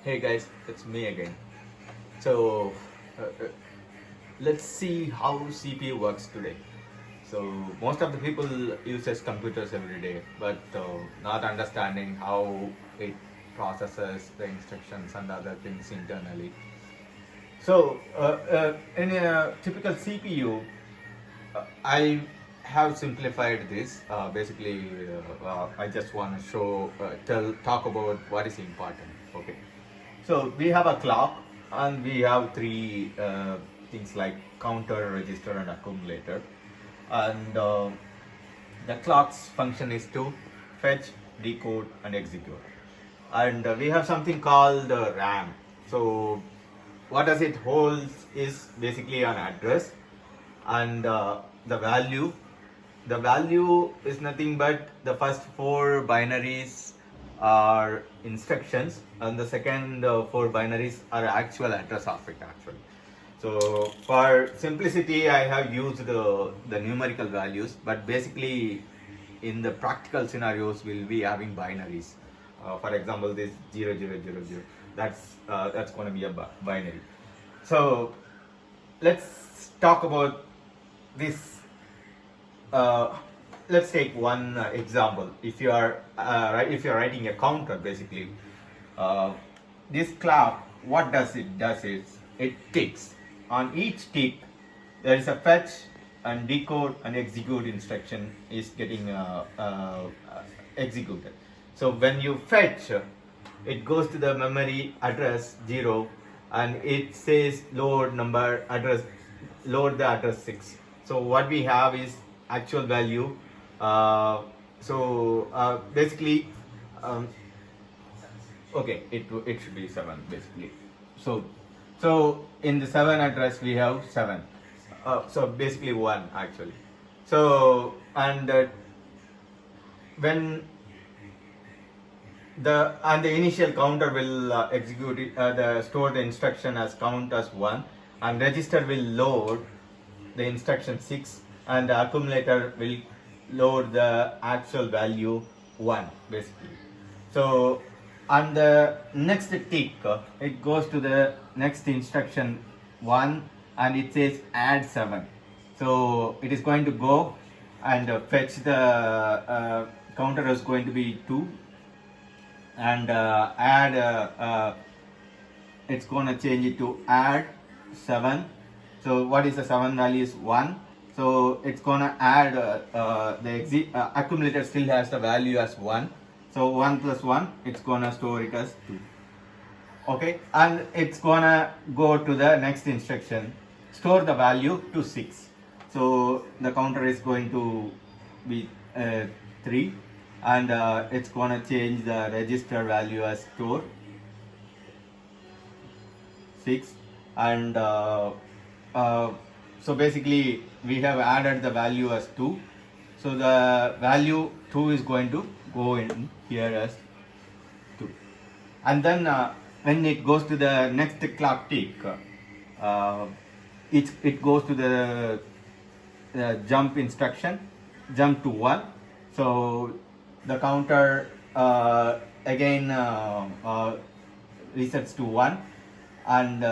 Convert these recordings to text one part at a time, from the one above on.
Hey guys, it's me again. So uh, uh, let's see how CPU works today. So most of the people uses computers every day, but not understanding how it processes the instructions and other things internally. So in a typical CPU, I have simplified this. I just want to talk about what is important. Okay. So we have a clock, and we have three things like counter, register, and accumulator. And the clock's function is to fetch, decode, and execute. And we have something called RAM. So what does it hold is basically an address, and the value is nothing but the first four binaries are instructions, and the second four binaries are actual address of it actually. So for simplicity I have used the numerical values, but basically in the practical scenarios we'll be having binaries. For example, this 0000, that's going to be a binary. So let's talk about this. Let's take one example. If you're writing a counter, basically, uh, this clock, what does it does is it ticks. On each tick there is a fetch and decode and execute instruction is getting executed. So when you fetch, it goes to the memory address 0, and it says load the address 6. So what we have is actual value. Basically, um, okay, it should be 7 basically. So in the 7 address we have 7. So basically 1 actually. So and when the initial counter will execute it, store the instruction as count as 1, and register will load the instruction 6, and the accumulator will load the actual value 1 basically. So on the next tick, it goes to the next instruction 1, and it says add 7. So it is going to go and fetch the counter is going to be 2, and add it's going to change it to add 7. So what is the 7 value is 1. So it's going to add accumulator still has the value as 1. So 1 plus 1, it's going to store it as 2. Okay, and it's going to go to the next instruction, store the value to 6. So the counter is going to be 3, and it's going to change the register value as store 6. And so basically we have added the value as 2. So the value 2 is going to go in here as 2. And then when it goes to the next clock tick, it goes to the jump instruction, jump to 1. So the counter again resets to 1, and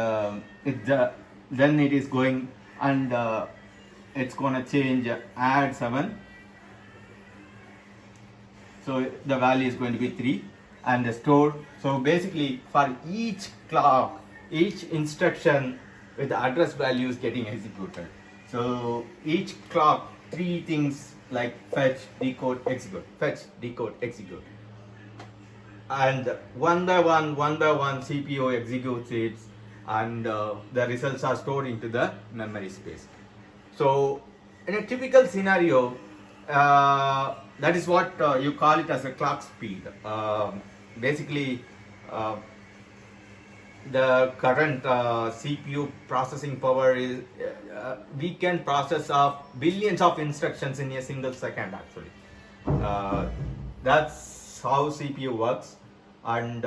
then it is going, and it's going to change add 7. So the value is going to be 3, and the store. So basically for each clock, each instruction with the address value is getting executed. So each clock, 3 things like fetch, decode, execute, fetch, decode, execute, and one by one CPU executes it, and the results are stored into the memory space. So in a typical scenario, that is what you call it as a clock speed. Basically, the current CPU processing power is we can process of billions of instructions in a single second actually. That's how CPU works, and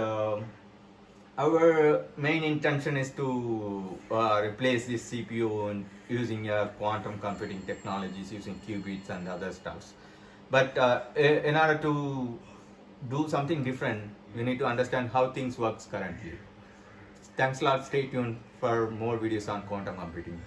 our main intention is to replace this CPU using quantum computing technologies, using qubits and other stuffs. But in order to do something different, we need to understand how things works currently. Thanks a lot. Stay tuned for more videos on quantum computing.